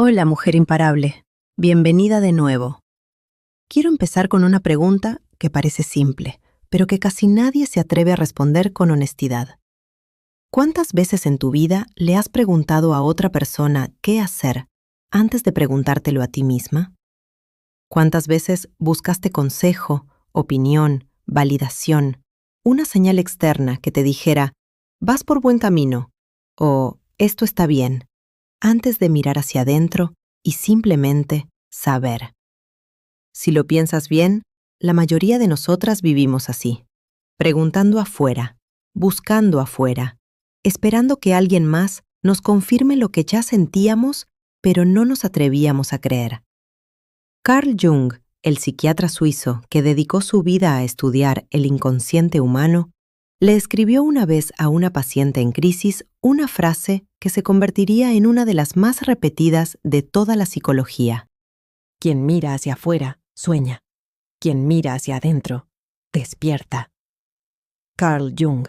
Hola, mujer imparable. Bienvenida de nuevo. Quiero empezar con una pregunta que parece simple, pero que casi nadie se atreve a responder con honestidad. ¿Cuántas veces en tu vida le has preguntado a otra persona qué hacer antes de preguntártelo a ti misma? ¿Cuántas veces buscaste consejo, opinión, validación, una señal externa que te dijera, vas por buen camino o esto está bien, antes de mirar hacia adentro y simplemente saber? Si lo piensas bien, la mayoría de nosotras vivimos así, preguntando afuera, buscando afuera, esperando que alguien más nos confirme lo que ya sentíamos, pero no nos atrevíamos a creer. Carl Jung, el psiquiatra suizo que dedicó su vida a estudiar el inconsciente humano, le escribió una vez a una paciente en crisis una frase que se convertiría en una de las más repetidas de toda la psicología. Quien mira hacia afuera, sueña. Quien mira hacia adentro, despierta. Carl Jung.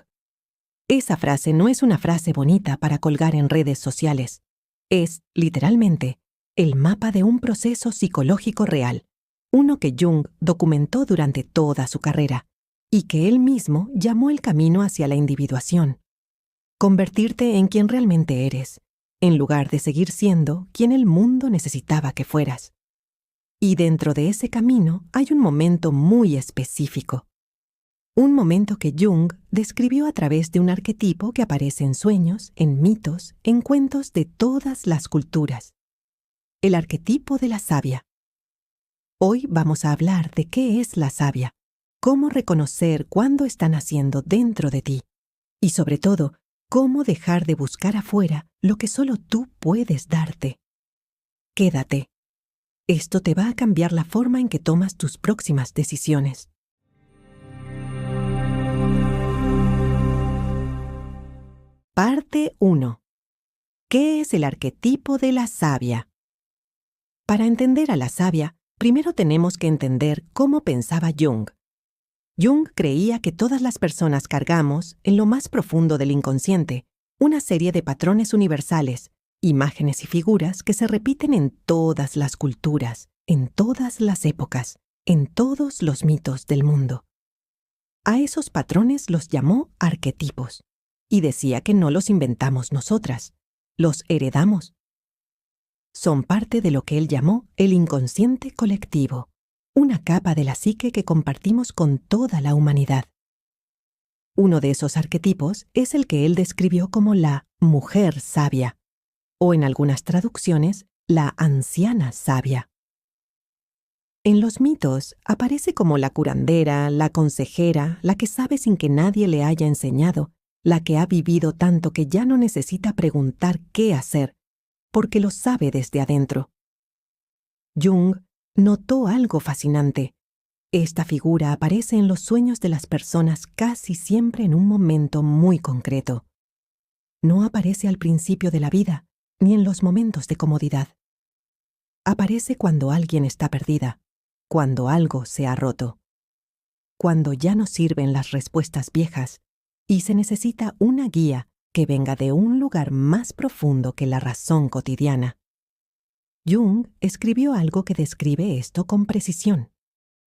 Esa frase no es una frase bonita para colgar en redes sociales. Es, literalmente, el mapa de un proceso psicológico real, uno que Jung documentó durante toda su carrera y que él mismo llamó el camino hacia la individuación. Convertirte en quien realmente eres, en lugar de seguir siendo quien el mundo necesitaba que fueras. Y dentro de ese camino hay un momento muy específico. Un momento que Jung describió a través de un arquetipo que aparece en sueños, en mitos, en cuentos de todas las culturas. El arquetipo de la savia. Hoy vamos a hablar de qué es la savia, cómo reconocer cuándo está naciendo dentro de ti y, sobre todo, cómo dejar de buscar afuera lo que solo tú puedes darte. Quédate. Esto te va a cambiar la forma en que tomas tus próximas decisiones. Parte 1. ¿Qué es el arquetipo de la savia? Para entender a la savia, primero tenemos que entender cómo pensaba Jung. Jung creía que todas las personas cargamos, en lo más profundo del inconsciente, una serie de patrones universales, imágenes y figuras que se repiten en todas las culturas, en todas las épocas, en todos los mitos del mundo. A esos patrones los llamó arquetipos, y decía que no los inventamos nosotras, los heredamos. Son parte de lo que él llamó el inconsciente colectivo, una capa de la psique que compartimos con toda la humanidad. Uno de esos arquetipos es el que él describió como la mujer sabia, o en algunas traducciones, la anciana sabia. En los mitos aparece como la curandera, la consejera, la que sabe sin que nadie le haya enseñado, la que ha vivido tanto que ya no necesita preguntar qué hacer, porque lo sabe desde adentro. Jung notó algo fascinante. Esta figura aparece en los sueños de las personas casi siempre en un momento muy concreto. No aparece al principio de la vida, ni en los momentos de comodidad. Aparece cuando alguien está perdida, cuando algo se ha roto, cuando ya no sirven las respuestas viejas y se necesita una guía que venga de un lugar más profundo que la razón cotidiana. Jung escribió algo que describe esto con precisión.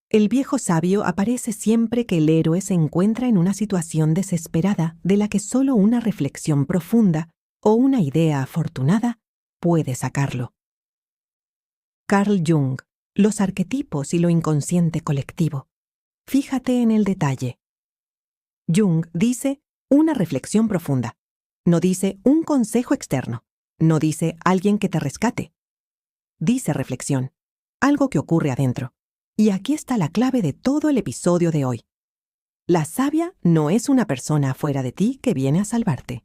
El viejo sabio aparece siempre que el héroe se encuentra en una situación desesperada de la que solo una reflexión profunda o una idea afortunada puede sacarlo. Carl Jung, los arquetipos y lo inconsciente colectivo. Fíjate en el detalle. Jung dice una reflexión profunda. No dice un consejo externo. No dice alguien que te rescate. Dice reflexión, algo que ocurre adentro. Y aquí está la clave de todo el episodio de hoy. La savia no es una persona afuera de ti que viene a salvarte.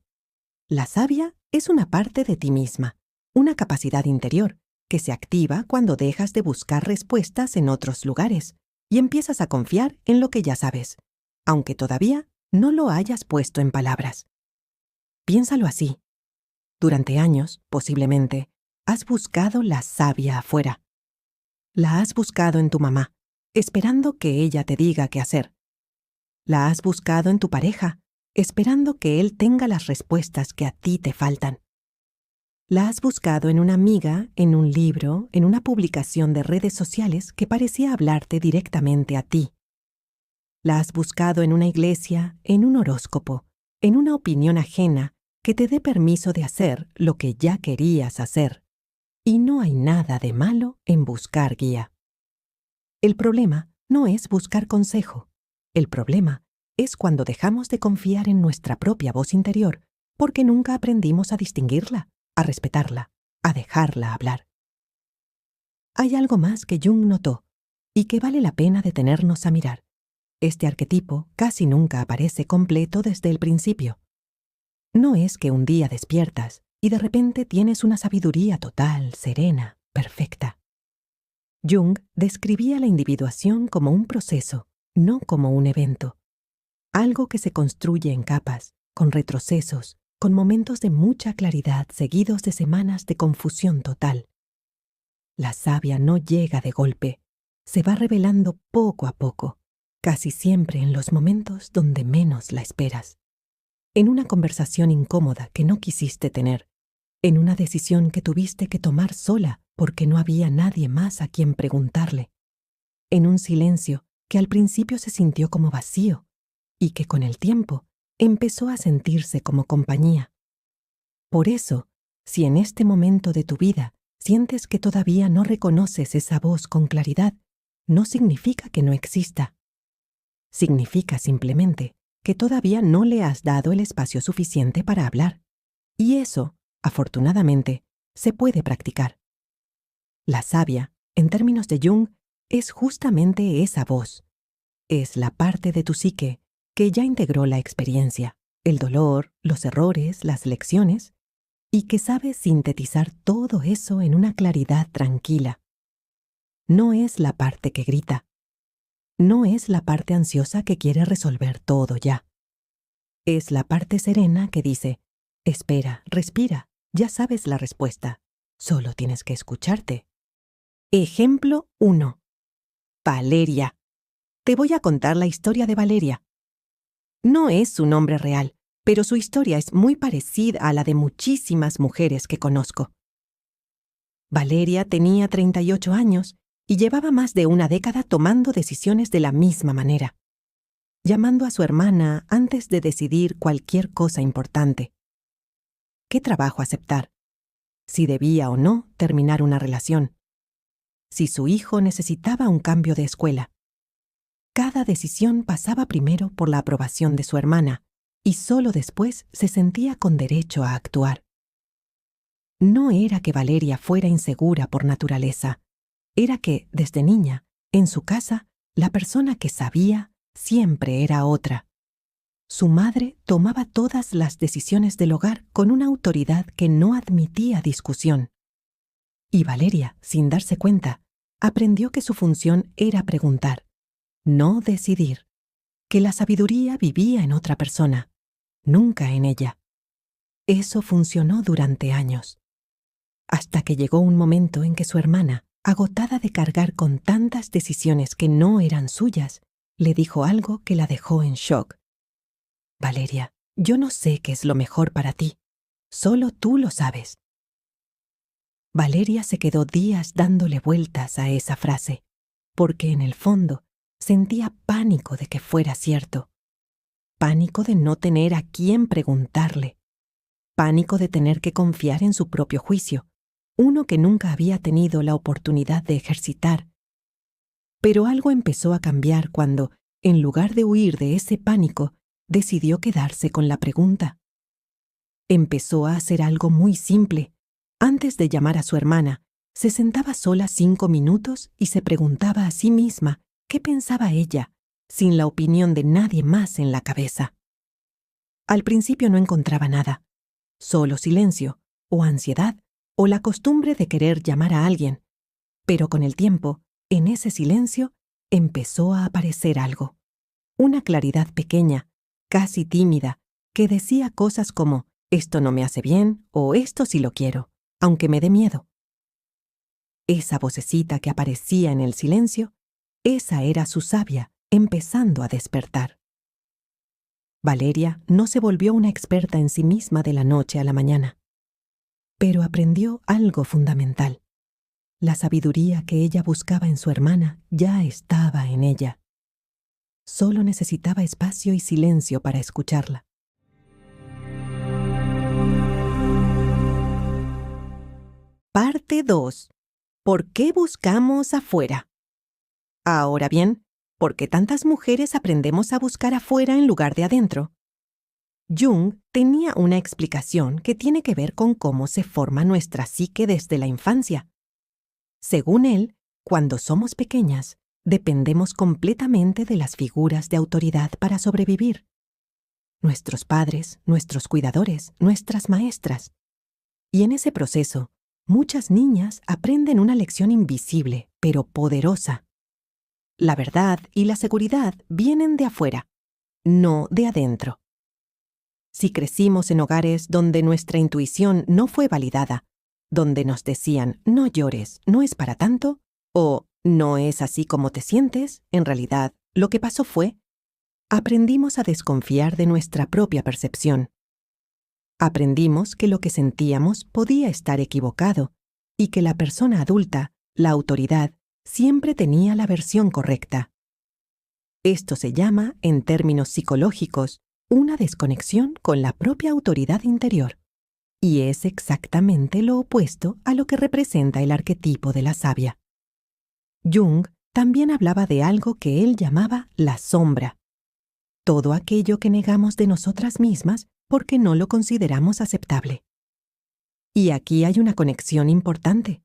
La savia es una parte de ti misma, una capacidad interior que se activa cuando dejas de buscar respuestas en otros lugares y empiezas a confiar en lo que ya sabes, aunque todavía no lo hayas puesto en palabras. Piénsalo así. Durante años, posiblemente, has buscado la savia afuera. La has buscado en tu mamá, esperando que ella te diga qué hacer. La has buscado en tu pareja, esperando que él tenga las respuestas que a ti te faltan. La has buscado en una amiga, en un libro, en una publicación de redes sociales que parecía hablarte directamente a ti. La has buscado en una iglesia, en un horóscopo, en una opinión ajena que te dé permiso de hacer lo que ya querías hacer. Y no hay nada de malo en buscar guía. El problema no es buscar consejo. El problema es cuando dejamos de confiar en nuestra propia voz interior porque nunca aprendimos a distinguirla, a respetarla, a dejarla hablar. Hay algo más que Jung notó y que vale la pena detenernos a mirar. Este arquetipo casi nunca aparece completo desde el principio. No es que un día despiertas y de repente tienes una sabiduría total, serena, perfecta. Jung describía la individuación como un proceso, no como un evento. Algo que se construye en capas, con retrocesos, con momentos de mucha claridad seguidos de semanas de confusión total. La savia no llega de golpe, se va revelando poco a poco, casi siempre en los momentos donde menos la esperas. En una conversación incómoda que no quisiste tener, en una decisión que tuviste que tomar sola porque no había nadie más a quien preguntarle, en un silencio que al principio se sintió como vacío y que con el tiempo empezó a sentirse como compañía. Por eso, si en este momento de tu vida sientes que todavía no reconoces esa voz con claridad, no significa que no exista. Significa simplemente que todavía no le has dado el espacio suficiente para hablar. Y eso, afortunadamente, se puede practicar. La savia, en términos de Jung, es justamente esa voz. Es la parte de tu psique que ya integró la experiencia, el dolor, los errores, las lecciones, y que sabe sintetizar todo eso en una claridad tranquila. No es la parte que grita. No es la parte ansiosa que quiere resolver todo ya. Es la parte serena que dice, espera, respira, ya sabes la respuesta, solo tienes que escucharte. Ejemplo 1. Valeria. Te voy a contar la historia de Valeria. No es su nombre real, pero su historia es muy parecida a la de muchísimas mujeres que conozco. Valeria tenía 38 años y llevaba más de una década tomando decisiones de la misma manera, llamando a su hermana antes de decidir cualquier cosa importante. ¿Qué trabajo aceptar? Si debía o no terminar una relación. Si su hijo necesitaba un cambio de escuela. Cada decisión pasaba primero por la aprobación de su hermana y solo después se sentía con derecho a actuar. No era que Valeria fuera insegura por naturaleza, era que, desde niña, en su casa, la persona que sabía siempre era otra. Su madre tomaba todas las decisiones del hogar con una autoridad que no admitía discusión. Y Valeria, sin darse cuenta, aprendió que su función era preguntar, no decidir, que la sabiduría vivía en otra persona, nunca en ella. Eso funcionó durante años, hasta que llegó un momento en que su hermana, agotada de cargar con tantas decisiones que no eran suyas, le dijo algo que la dejó en shock. Valeria, yo no sé qué es lo mejor para ti, solo tú lo sabes. Valeria se quedó días dándole vueltas a esa frase, porque en el fondo sentía pánico de que fuera cierto, pánico de no tener a quién preguntarle, pánico de tener que confiar en su propio juicio, uno que nunca había tenido la oportunidad de ejercitar. Pero algo empezó a cambiar cuando, en lugar de huir de ese pánico, decidió quedarse con la pregunta. Empezó a hacer algo muy simple. Antes de llamar a su hermana, se sentaba sola 5 minutos y se preguntaba a sí misma qué pensaba ella, sin la opinión de nadie más en la cabeza. Al principio no encontraba nada, solo silencio, o ansiedad, o la costumbre de querer llamar a alguien. Pero con el tiempo, en ese silencio, empezó a aparecer algo. Una claridad pequeña, casi tímida, que decía cosas como, esto no me hace bien, o esto sí lo quiero, aunque me dé miedo. Esa vocecita que aparecía en el silencio, esa era su savia, empezando a despertar. Valeria no se volvió una experta en sí misma de la noche a la mañana. pero aprendió algo fundamental. La sabiduría que ella buscaba en su hermana ya estaba en ella. Solo necesitaba espacio y silencio para escucharla. Parte 2. ¿Por qué buscamos afuera? Ahora bien, ¿por qué tantas mujeres aprendemos a buscar afuera en lugar de adentro? Jung tenía una explicación que tiene que ver con cómo se forma nuestra psique desde la infancia. Según él, cuando somos pequeñas, dependemos completamente de las figuras de autoridad para sobrevivir. Nuestros padres, nuestros cuidadores, nuestras maestras. Y en ese proceso, muchas niñas aprenden una lección invisible, pero poderosa. La verdad y la seguridad vienen de afuera, no de adentro. Si crecimos en hogares donde nuestra intuición no fue validada, donde nos decían no llores, no es para tanto, o no es así como te sientes, en realidad lo que pasó fue, aprendimos a desconfiar de nuestra propia percepción. Aprendimos que lo que sentíamos podía estar equivocado y que la persona adulta, la autoridad, siempre tenía la versión correcta. Esto se llama, en términos psicológicos, una desconexión con la propia autoridad interior. Y es exactamente lo opuesto a lo que representa el arquetipo de la sabia. Jung también hablaba de algo que él llamaba la sombra. Todo aquello que negamos de nosotras mismas porque no lo consideramos aceptable. Y aquí hay una conexión importante.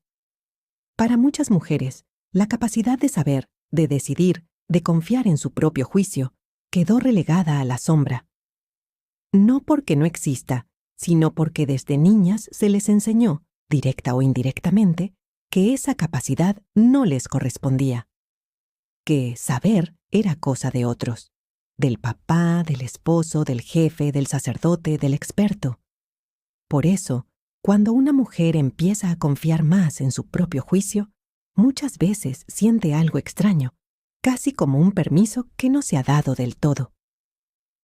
Para muchas mujeres, la capacidad de saber, de decidir, de confiar en su propio juicio, quedó relegada a la sombra. No porque no exista, sino porque desde niñas se les enseñó, directa o indirectamente, que esa capacidad no les correspondía. Que saber era cosa de otros, del papá, del esposo, del jefe, del sacerdote, del experto. Por eso, cuando una mujer empieza a confiar más en su propio juicio, muchas veces siente algo extraño, casi como un permiso que no se ha dado del todo.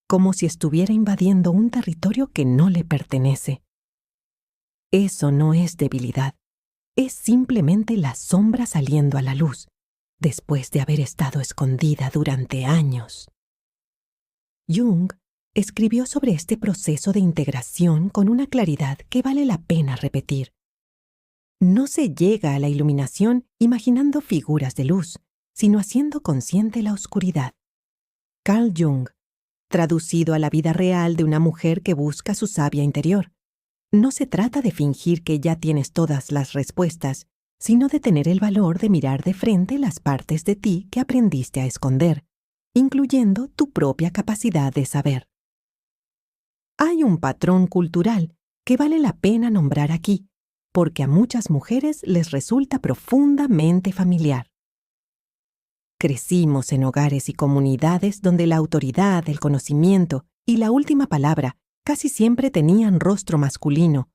Como si estuviera invadiendo un territorio que no le pertenece. Eso no es debilidad, es simplemente la sombra saliendo a la luz, después de haber estado escondida durante años. Jung escribió sobre este proceso de integración con una claridad que vale la pena repetir. No se llega a la iluminación imaginando figuras de luz, sino haciendo consciente la oscuridad. Carl Jung, traducido a la vida real de una mujer que busca su sabia interior. No se trata de fingir que ya tienes todas las respuestas, sino de tener el valor de mirar de frente las partes de ti que aprendiste a esconder, incluyendo tu propia capacidad de saber. Hay un patrón cultural que vale la pena nombrar aquí, porque a muchas mujeres les resulta profundamente familiar. Crecimos en hogares y comunidades donde la autoridad, el conocimiento y la última palabra casi siempre tenían rostro masculino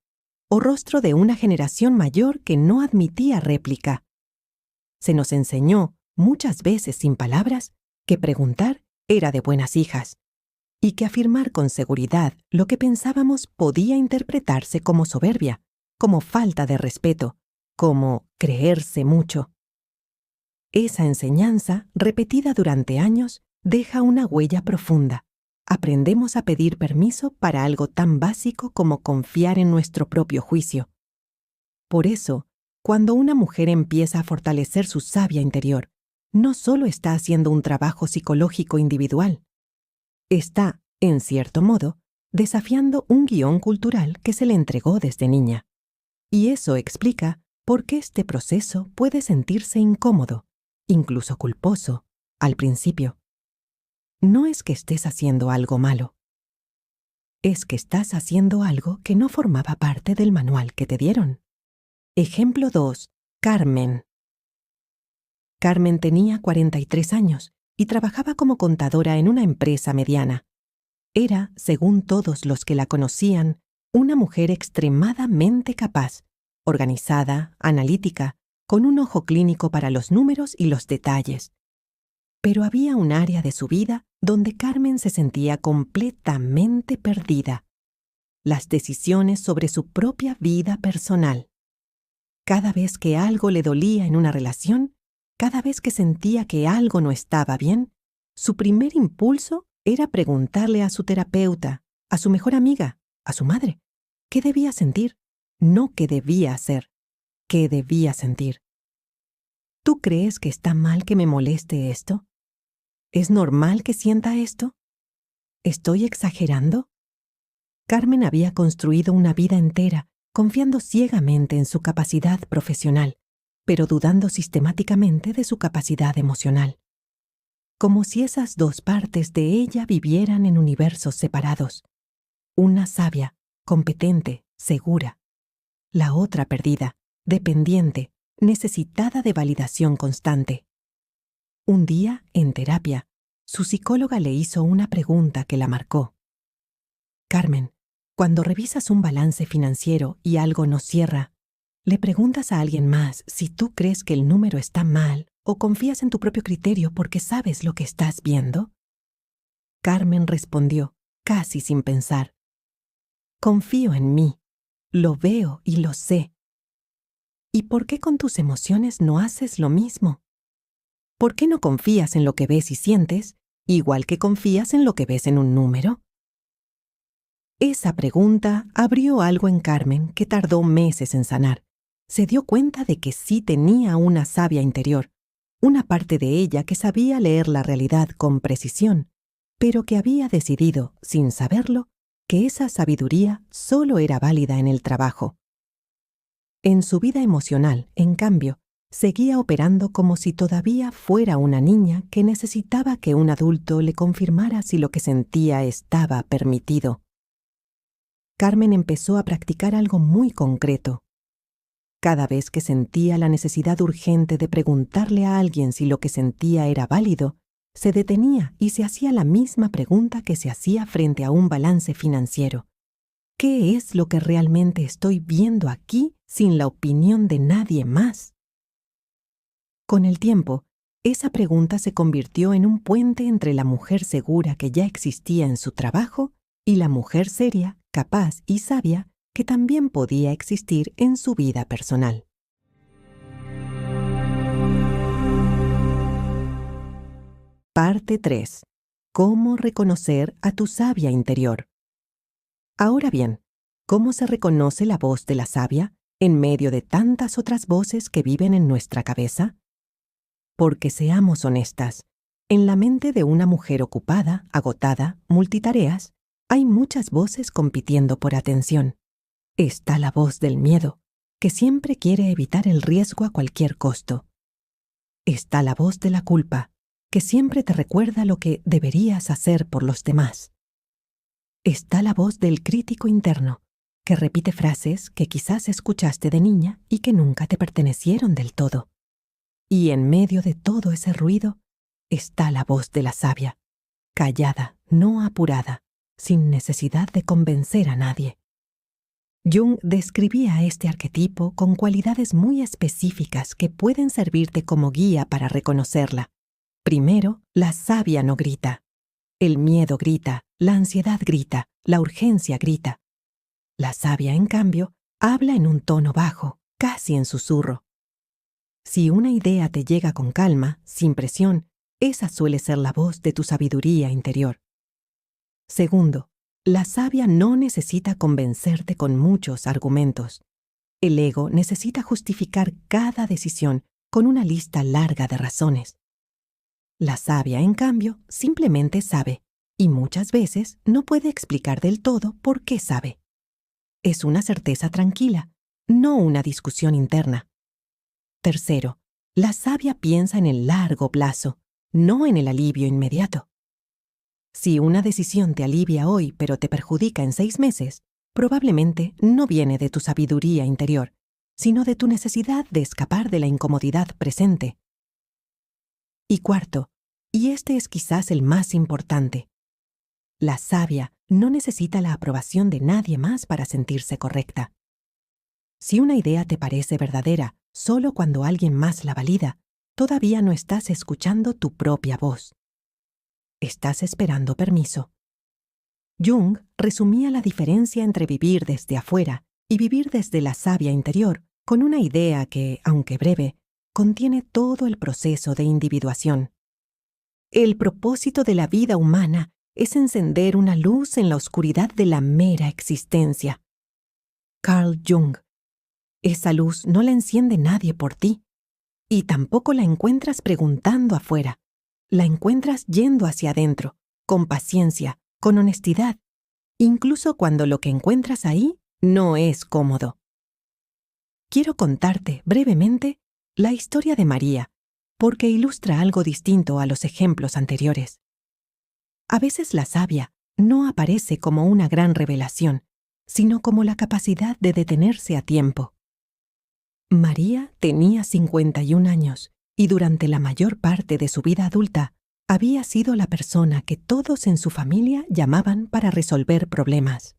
o rostro de una generación mayor que no admitía réplica. Se nos enseñó, muchas veces sin palabras, que preguntar era de buenas hijas y que afirmar con seguridad lo que pensábamos podía interpretarse como soberbia, como falta de respeto, como creerse mucho. Esa enseñanza, repetida durante años, deja una huella profunda. Aprendemos a pedir permiso para algo tan básico como confiar en nuestro propio juicio. Por eso, cuando una mujer empieza a fortalecer su sabia interior, no solo está haciendo un trabajo psicológico individual, está, en cierto modo, desafiando un guión cultural que se le entregó desde niña. Y eso explica por qué este proceso puede sentirse incómodo, incluso culposo, al principio. No es que estés haciendo algo malo. Es que estás haciendo algo que no formaba parte del manual que te dieron. Ejemplo 2. Carmen. Carmen tenía 43 años y trabajaba como contadora en una empresa mediana. Era, según todos los que la conocían, una mujer extremadamente capaz, organizada, analítica, con un ojo clínico para los números y los detalles. Pero había un área de su vida donde Carmen se sentía completamente perdida. las decisiones sobre su propia vida personal. Cada vez que algo le dolía en una relación, cada vez que sentía que algo no estaba bien, su primer impulso era preguntarle a su terapeuta, a su mejor amiga, a su madre, qué debía sentir, no qué debía hacer, qué debía sentir. ¿Tú crees que está mal que me moleste esto? ¿Es normal que sienta esto? ¿Estoy exagerando? Carmen había construido una vida entera confiando ciegamente en su capacidad profesional, pero dudando sistemáticamente de su capacidad emocional. Como si esas dos partes de ella vivieran en universos separados. Una sabia, competente, segura. La otra perdida, dependiente, necesitada de validación constante. Un día, en terapia, su psicóloga le hizo una pregunta que la marcó. Carmen, cuando revisas un balance financiero y algo no cierra, ¿le preguntas a alguien más si tú crees que el número está mal o confías en tu propio criterio porque sabes lo que estás viendo? Carmen respondió, casi sin pensar. Confío en mí, lo veo y lo sé. ¿Y por qué con tus emociones no haces lo mismo? ¿Por qué no confías en lo que ves y sientes, igual que confías en lo que ves en un número? Esa pregunta abrió algo en Carmen que tardó meses en sanar. Se dio cuenta de que sí tenía una sabia interior, una parte de ella que sabía leer la realidad con precisión, pero que había decidido, sin saberlo, que esa sabiduría solo era válida en el trabajo. En su vida emocional, en cambio, seguía operando como si todavía fuera una niña que necesitaba que un adulto le confirmara si lo que sentía estaba permitido. Carmen empezó a practicar algo muy concreto. Cada vez que sentía la necesidad urgente de preguntarle a alguien si lo que sentía era válido, se detenía y se hacía la misma pregunta que se hacía frente a un balance financiero. ¿Qué es lo que realmente estoy viendo aquí sin la opinión de nadie más? Con el tiempo, esa pregunta se convirtió en un puente entre la mujer segura que ya existía en su trabajo y la mujer seria, capaz y sabia que también podía existir en su vida personal. Parte 3. ¿Cómo reconocer a tu sabia interior? Ahora bien, ¿cómo se reconoce la voz de la sabia en medio de tantas otras voces que viven en nuestra cabeza? Porque seamos honestas, en la mente de una mujer ocupada, agotada, multitareas, hay muchas voces compitiendo por atención. Está la voz del miedo, que siempre quiere evitar el riesgo a cualquier costo. Está la voz de la culpa, que siempre te recuerda lo que deberías hacer por los demás. Está la voz del crítico interno, que repite frases que quizás escuchaste de niña y que nunca te pertenecieron del todo. Y en medio de todo ese ruido, está la voz de la sabia, callada, no apurada, sin necesidad de convencer a nadie. Jung describía a este arquetipo con cualidades muy específicas que pueden servirte como guía para reconocerla. Primero, la sabia no grita. El miedo grita, la ansiedad grita, la urgencia grita. La sabia, en cambio, habla en un tono bajo, casi en susurro. Si una idea te llega con calma, sin presión, esa suele ser la voz de tu sabiduría interior. Segundo, la sabia no necesita convencerte con muchos argumentos. El ego necesita justificar cada decisión con una lista larga de razones. La sabia, en cambio, simplemente sabe, y muchas veces no puede explicar del todo por qué sabe. Es una certeza tranquila, no una discusión interna. Tercero, la sabia piensa en el largo plazo, no en el alivio inmediato. Si una decisión te alivia hoy pero te perjudica en 6 meses, probablemente no viene de tu sabiduría interior, sino de tu necesidad de escapar de la incomodidad presente. Y cuarto, y este es quizás el más importante, la sabia no necesita la aprobación de nadie más para sentirse correcta. Si una idea te parece verdadera solo cuando alguien más la valida, todavía no estás escuchando tu propia voz. Estás esperando permiso. Jung resumía la diferencia entre vivir desde afuera y vivir desde la savia interior con una idea que, aunque breve, contiene todo el proceso de individuación. El propósito de la vida humana es encender una luz en la oscuridad de la mera existencia. Carl Jung. Esa luz no la enciende nadie por ti, y tampoco la encuentras preguntando afuera. La encuentras yendo hacia adentro, con paciencia, con honestidad, incluso cuando lo que encuentras ahí no es cómodo. Quiero contarte brevemente la historia de María, porque ilustra algo distinto a los ejemplos anteriores. A veces la savia no aparece como una gran revelación, sino como la capacidad de detenerse a tiempo. María tenía 51 años y durante la mayor parte de su vida adulta había sido la persona que todos en su familia llamaban para resolver problemas.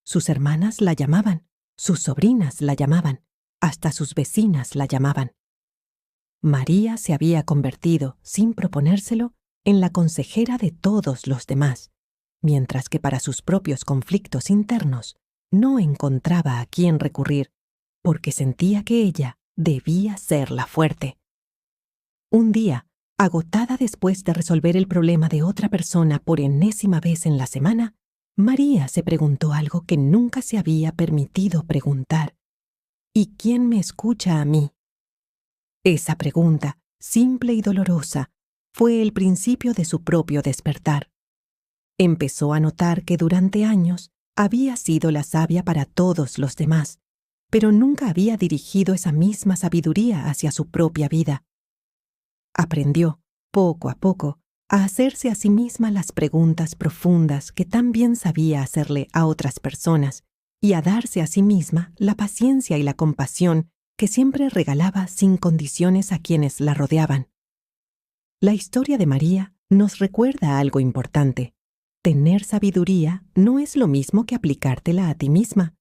Sus hermanas la llamaban, sus sobrinas la llamaban, hasta sus vecinas la llamaban. María se había convertido, sin proponérselo, en la consejera de todos los demás, mientras que para sus propios conflictos internos no encontraba a quién recurrir, porque sentía que ella debía ser la fuerte. Un día, agotada después de resolver el problema de otra persona por enésima vez en la semana, María se preguntó algo que nunca se había permitido preguntar. ¿Y quién me escucha a mí? Esa pregunta, simple y dolorosa, fue el principio de su propio despertar. Empezó a notar que durante años había sido la savia para todos los demás, pero nunca había dirigido esa misma sabiduría hacia su propia vida. Aprendió, poco a poco, a hacerse a sí misma las preguntas profundas que tan bien sabía hacerle a otras personas y a darse a sí misma la paciencia y la compasión que siempre regalaba sin condiciones a quienes la rodeaban. La historia de María nos recuerda algo importante. Tener sabiduría no es lo mismo que aplicártela a ti misma.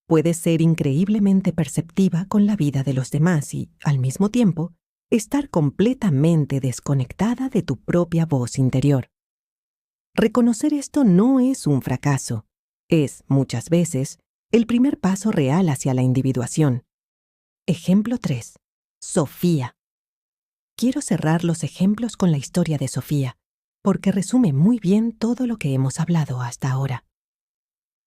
Puedes ser increíblemente perceptiva con la vida de los demás y, al mismo tiempo, estar completamente desconectada de tu propia voz interior. Reconocer esto no es un fracaso. Es, muchas veces, el primer paso real hacia la individuación. Ejemplo 3. Sofía. Quiero cerrar los ejemplos con la historia de Sofía, porque resume muy bien todo lo que hemos hablado hasta ahora.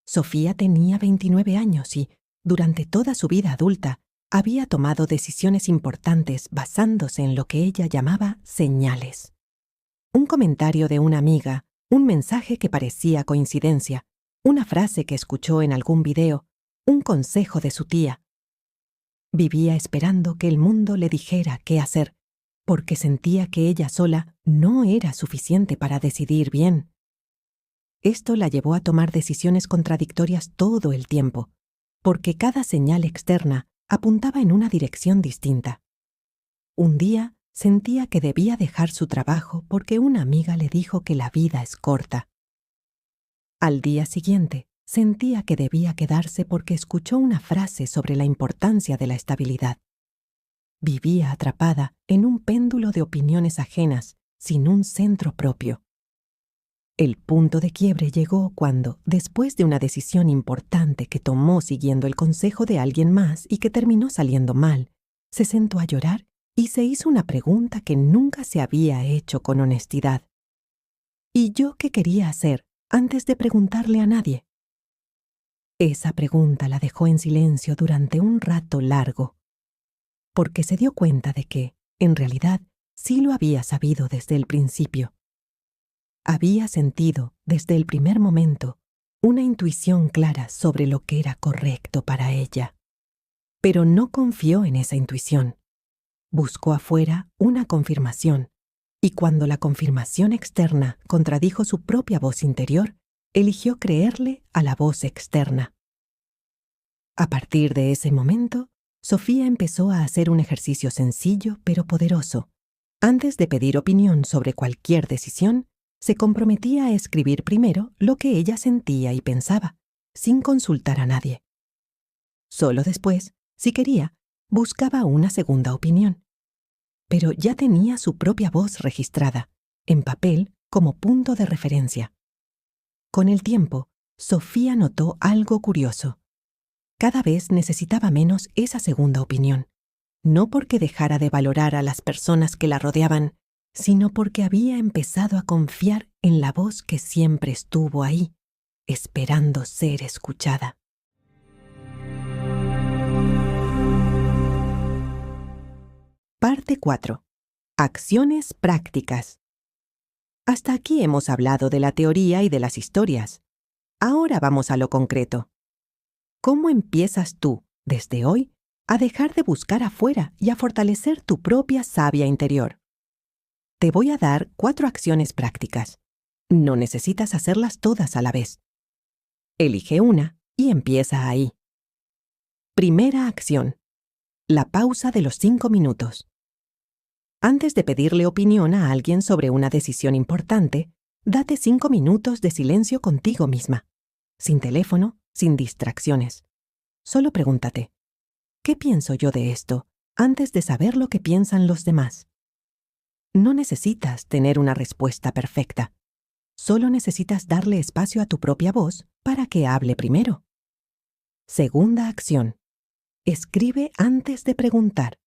Sofía tenía 29 años y, durante toda su vida adulta, había tomado decisiones importantes basándose en lo que ella llamaba señales. Un comentario de una amiga, un mensaje que parecía coincidencia, una frase que escuchó en algún video, un consejo de su tía. Vivía esperando que el mundo le dijera qué hacer, porque sentía que ella sola no era suficiente para decidir bien. Esto la llevó a tomar decisiones contradictorias todo el tiempo, porque cada señal externa apuntaba en una dirección distinta. Un día sentía que debía dejar su trabajo porque una amiga le dijo que la vida es corta. Al día siguiente, sentía que debía quedarse porque escuchó una frase sobre la importancia de la estabilidad. Vivía atrapada en un péndulo de opiniones ajenas, sin un centro propio. El punto de quiebre llegó cuando, después de una decisión importante que tomó siguiendo el consejo de alguien más y que terminó saliendo mal, se sentó a llorar y se hizo una pregunta que nunca se había hecho con honestidad. ¿Y yo qué quería hacer antes de preguntarle a nadie? Esa pregunta la dejó en silencio durante un rato largo, porque se dio cuenta de que, en realidad, sí lo había sabido desde el principio. Había sentido, desde el primer momento, una intuición clara sobre lo que era correcto para ella. Pero no confió en esa intuición. Buscó afuera una confirmación, y cuando la confirmación externa contradijo su propia voz interior, eligió creerle a la voz externa. A partir de ese momento, Sofía empezó a hacer un ejercicio sencillo pero poderoso. Antes de pedir opinión sobre cualquier decisión, se comprometía a escribir primero lo que ella sentía y pensaba, sin consultar a nadie. Solo después, si quería, buscaba una segunda opinión. Pero ya tenía su propia voz registrada, en papel como punto de referencia. Con el tiempo, Sofía notó algo curioso. Cada vez necesitaba menos esa segunda opinión, no porque dejara de valorar a las personas que la rodeaban, sino porque había empezado a confiar en la voz que siempre estuvo ahí, esperando ser escuchada. Parte 4. Acciones prácticas. Hasta aquí hemos hablado de la teoría y de las historias. Ahora vamos a lo concreto. ¿Cómo empiezas tú, desde hoy, a dejar de buscar afuera y a fortalecer tu propia savia interior? Te voy a dar 4 acciones prácticas. No necesitas hacerlas todas a la vez. Elige una y empieza ahí. Primera acción. La pausa de los 5 minutos. Antes de pedirle opinión a alguien sobre una decisión importante, date 5 minutos de silencio contigo misma. Sin teléfono, sin distracciones. Solo pregúntate, ¿qué pienso yo de esto antes de saber lo que piensan los demás? No necesitas tener una respuesta perfecta. Solo necesitas darle espacio a tu propia voz para que hable primero. Segunda acción. Escribe antes de preguntar.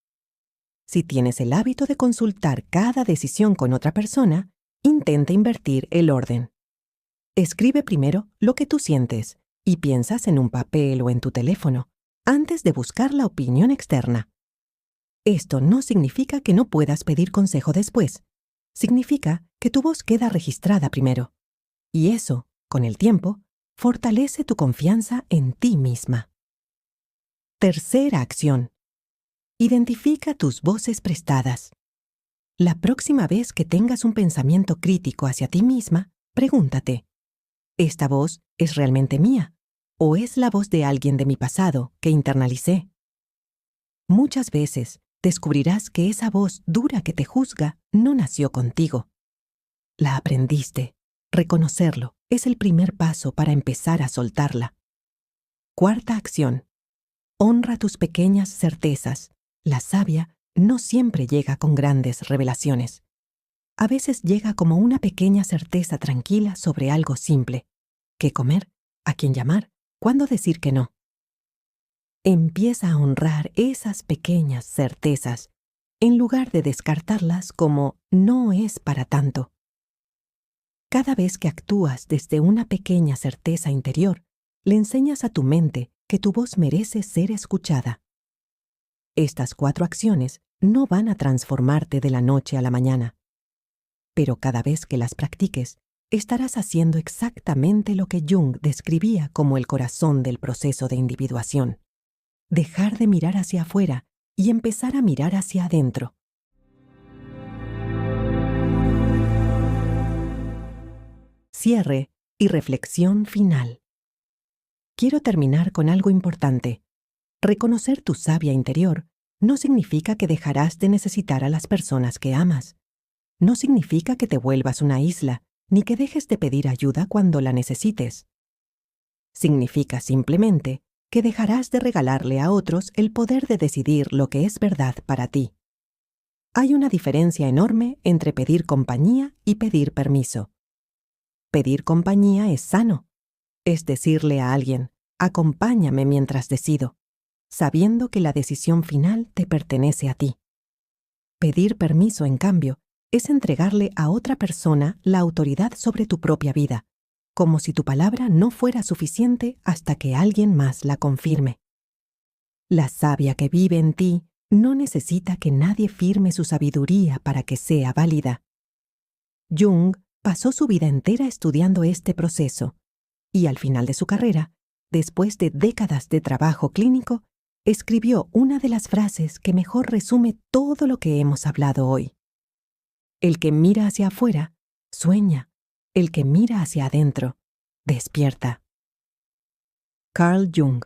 Si tienes el hábito de consultar cada decisión con otra persona, intenta invertir el orden. Escribe primero lo que tú sientes y piensas en un papel o en tu teléfono, antes de buscar la opinión externa. Esto no significa que no puedas pedir consejo después. Significa que tu voz queda registrada primero. Y eso, con el tiempo, fortalece tu confianza en ti misma. Tercera acción. Identifica tus voces prestadas. La próxima vez que tengas un pensamiento crítico hacia ti misma, pregúntate, ¿esta voz es realmente mía? ¿O es la voz de alguien de mi pasado que internalicé? Muchas veces descubrirás que esa voz dura que te juzga no nació contigo. La aprendiste. Reconocerlo es el primer paso para empezar a soltarla. Cuarta acción. Honra tus pequeñas certezas. La savia no siempre llega con grandes revelaciones. A veces llega como una pequeña certeza tranquila sobre algo simple. ¿Qué comer? ¿A quién llamar? ¿Cuándo decir que no? Empieza a honrar esas pequeñas certezas, en lugar de descartarlas como no es para tanto. Cada vez que actúas desde una pequeña certeza interior, le enseñas a tu mente que tu voz merece ser escuchada. Estas 4 acciones no van a transformarte de la noche a la mañana, pero cada vez que las practiques, estarás haciendo exactamente lo que Jung describía como el corazón del proceso de individuación. Dejar de mirar hacia afuera y empezar a mirar hacia adentro. Cierre y reflexión final. Quiero terminar con algo importante. Reconocer tu savia interior no significa que dejarás de necesitar a las personas que amas. No significa que te vuelvas una isla, ni que dejes de pedir ayuda cuando la necesites. Significa simplemente que dejarás de regalarle a otros el poder de decidir lo que es verdad para ti. Hay una diferencia enorme entre pedir compañía y pedir permiso. Pedir compañía es sano. Es decirle a alguien, acompáñame mientras decido, sabiendo que la decisión final te pertenece a ti. Pedir permiso, en cambio, es entregarle a otra persona la autoridad sobre tu propia vida, como si tu palabra no fuera suficiente hasta que alguien más la confirme. La savia que vive en ti no necesita que nadie firme su sabiduría para que sea válida. Jung pasó su vida entera estudiando este proceso y al final de su carrera, después de décadas de trabajo clínico, escribió una de las frases que mejor resume todo lo que hemos hablado hoy. El que mira hacia afuera, sueña. El que mira hacia adentro, despierta. Carl Jung.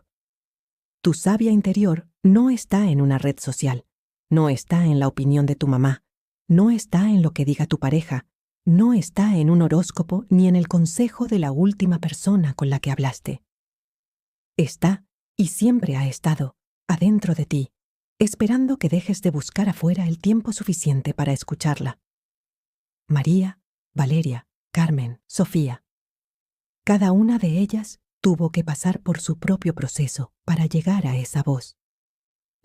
Tu savia interior no está en una red social, no está en la opinión de tu mamá, no está en lo que diga tu pareja, no está en un horóscopo ni en el consejo de la última persona con la que hablaste. Está, y siempre ha estado, adentro de ti, esperando que dejes de buscar afuera el tiempo suficiente para escucharla. María, Valeria, Carmen, Sofía. Cada una de ellas tuvo que pasar por su propio proceso para llegar a esa voz.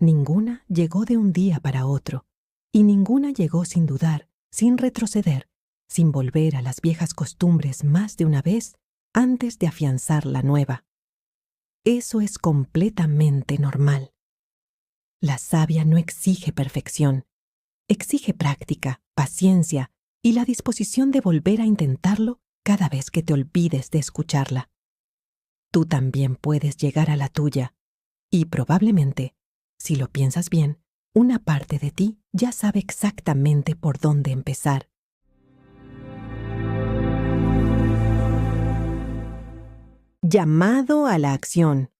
Ninguna llegó de un día para otro, y ninguna llegó sin dudar, sin retroceder, sin volver a las viejas costumbres más de una vez antes de afianzar la nueva. Eso es completamente normal. La savia no exige perfección, exige práctica, paciencia y la disposición de volver a intentarlo cada vez que te olvides de escucharla. Tú también puedes llegar a la tuya, y probablemente, si lo piensas bien, una parte de ti ya sabe exactamente por dónde empezar. Llamado a la acción.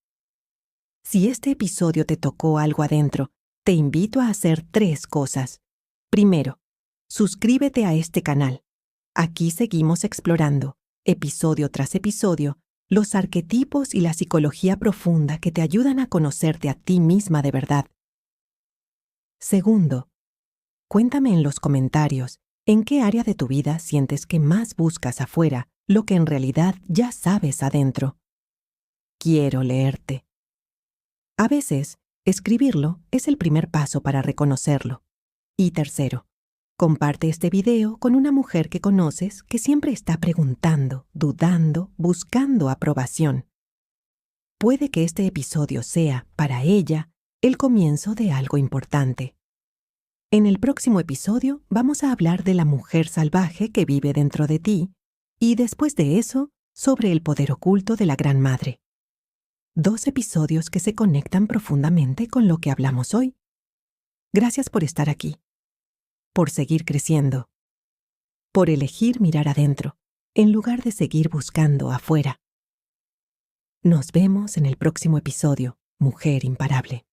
Si este episodio te tocó algo adentro, te invito a hacer 3 cosas. Primero, suscríbete a este canal. Aquí seguimos explorando, episodio tras episodio, los arquetipos y la psicología profunda que te ayudan a conocerte a ti misma de verdad. Segundo, cuéntame en los comentarios en qué área de tu vida sientes que más buscas afuera lo que en realidad ya sabes adentro. Quiero leerte. A veces, escribirlo es el primer paso para reconocerlo. Y tercero, comparte este video con una mujer que conoces que siempre está preguntando, dudando, buscando aprobación. Puede que este episodio sea, para ella, el comienzo de algo importante. En el próximo episodio vamos a hablar de la mujer salvaje que vive dentro de ti y después de eso, sobre el poder oculto de la Gran Madre. 2 episodios que se conectan profundamente con lo que hablamos hoy. Gracias por estar aquí, por seguir creciendo, por elegir mirar adentro, en lugar de seguir buscando afuera. Nos vemos en el próximo episodio, Mujer Imparable.